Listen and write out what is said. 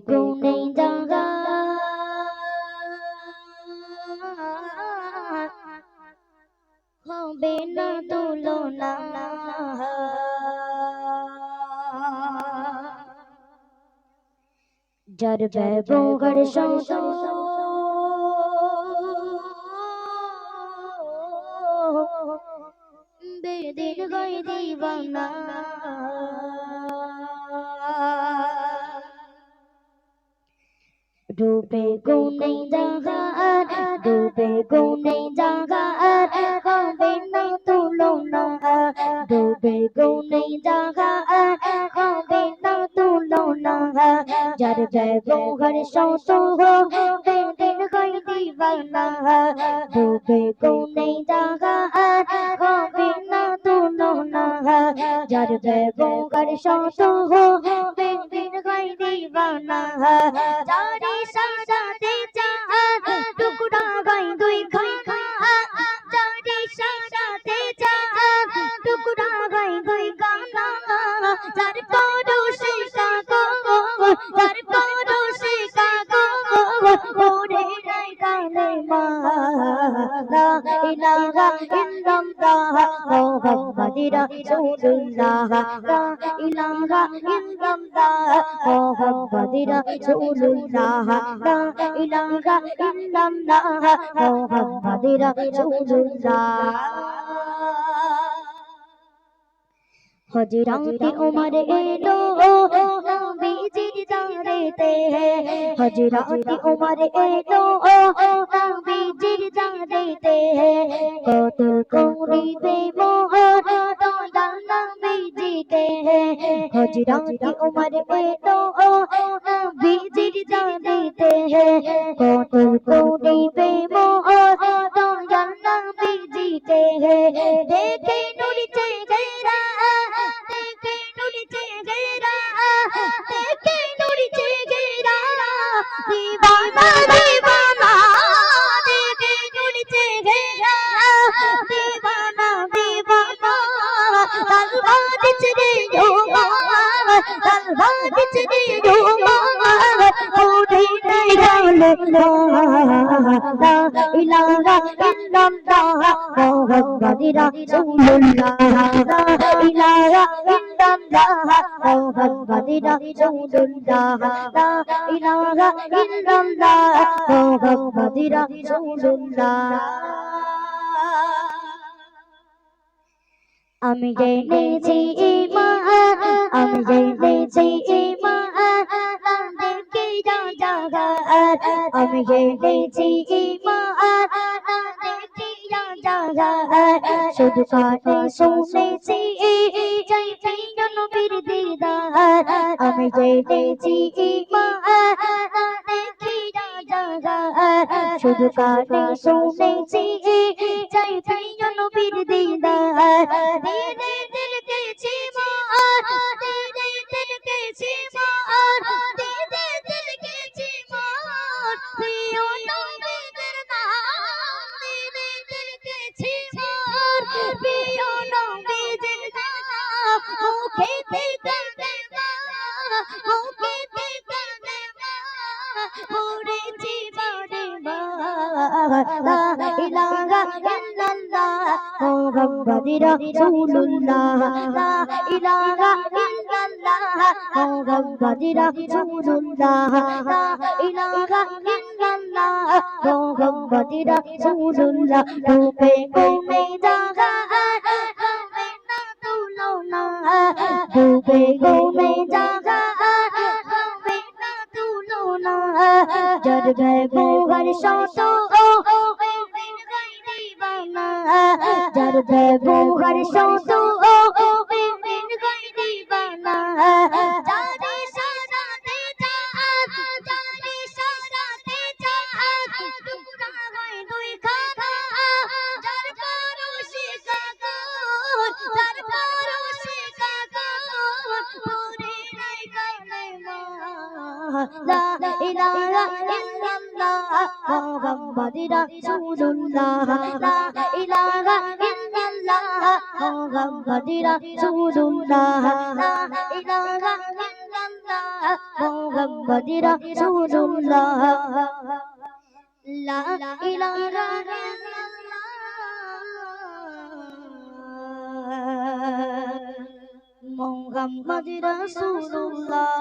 গুণে জাগা হবে না তুলনা যার ব্যবহার শত বেদিন গাই দিবানা ডুবে গুনে জাগার ডুবে গুনে জাগার হবে না তুলনা ডুবে গুনে জাগার হবে না তুলনা যার ব্যবহার শত বেদিন গাই দিবানা ডুবে গুনে জাগার হবে না তুলনা যার ব্যবহার শত বেদিন গাই দিবানা যারে সাজাতে চান টুকরা গাই দুই খানা যারে সাজাতে চান টুকরা গাই দুই খানা যার পরশে কাগজ যার পরশে কাগজ ওরে নাই কালে মা লা ইলাহা ইল্লাল্লাহ মুহাম্মাদুর রাসূলুল্লাহ লা ইলাহা ইল্লাল্লাহ মুহাম্মাদুর রাসূলুল্লাহ লা ইলাহা ইল্লাল্লাহ মুহাম্মাদুর রাসূলুল্লাহ হযরত উমর এলো নবীজির জারেতে হযরত উমর এলো নবীজির জারেতে কত করিবে মোহর দয়াল নবীজিকে হযরত উমর এলো নবীজির জারেতে কত করিবে মোহর দয়াল নবীজিকে দেখে নূর চেহারা দেখে নূর চেহারা দেখে নূর চেহারা দিবানা দিবানা দেখে নূর চেহারা দিবানা দিবানা তলবাদ চলে জোবার তলবাদ চলে জোবার ওরে নাই গালে লা ইলাহা ইল্লাল্লাহ মুহাম্মাদুর রাসূলুল্লাহ লা ইলাহা ইল্লাল্লাহ মুহাম্মাদুর রাসূলুল্লাহ লা ইলাহা ইল্লাল্লাহ মুহাম্মাদুর রাসূলুল্লাহ আমি জেনেছি ঈমান আমি জেনেছি ঈমান না দেখে জাগার আমি জেনেছি ঈমান না দেখে জাগার শুধু কানে শুনেছি চাইছি নবীর দিদার আমি জেনেছি ঈমান না দেখে জাগার শুধু কানে শুনেছি চাইছি নবীর দিদার দিলে দিল কে চিমার দিলে দিল কে চিমার দিলে দিল কে চিমার প্রিয় নবীর নাম দিলে দিল কে চিমার প্রিয় নবীর নাম মুখেতে কাঁদে মা মুখেতে কাঁদে মা ওরে জীবনে মা লা ইলাহা ইল্লাল্লাহ মুহাম্মাদুর রাসূলুল্লাহ লা ইলাহা ইল্লাল্লাহ মুহাম্মাদুর রাসূলুল্লাহ লা ইলাহা ইল্লাল্লাহ মুহাম্মাদুর রাসূলুল্লাহ ডুবে গুনে জাগার হবে না তুলনা ডুবে গুনে জাগার হবে না তুলনা যার ব্যবহার শত যার ব্যবহার শত বেদিন গাই দিবানা যারে সাজাতে চান যারে সাজাতে চান টুকরা গাই দুই খানা যার পরশে কাগজ যার পরশে কাগজ ওরে নাই কালে মা লা ইলাহা ইল্লাল্লাহ মুহাম্মাদুর রাসূলুল্লাহ লা ইলাহা ইল্লাল্লাহ মুহাম্মাদুর রাসূলুল্লাহ লা ইলাহা ইল্লাল্লাহ মুহাম্মদ রাসূলুল্লাহ লা ইলাহা ইল্লাল্লাহ মুহাম্মদ রাসূলুল্লাহ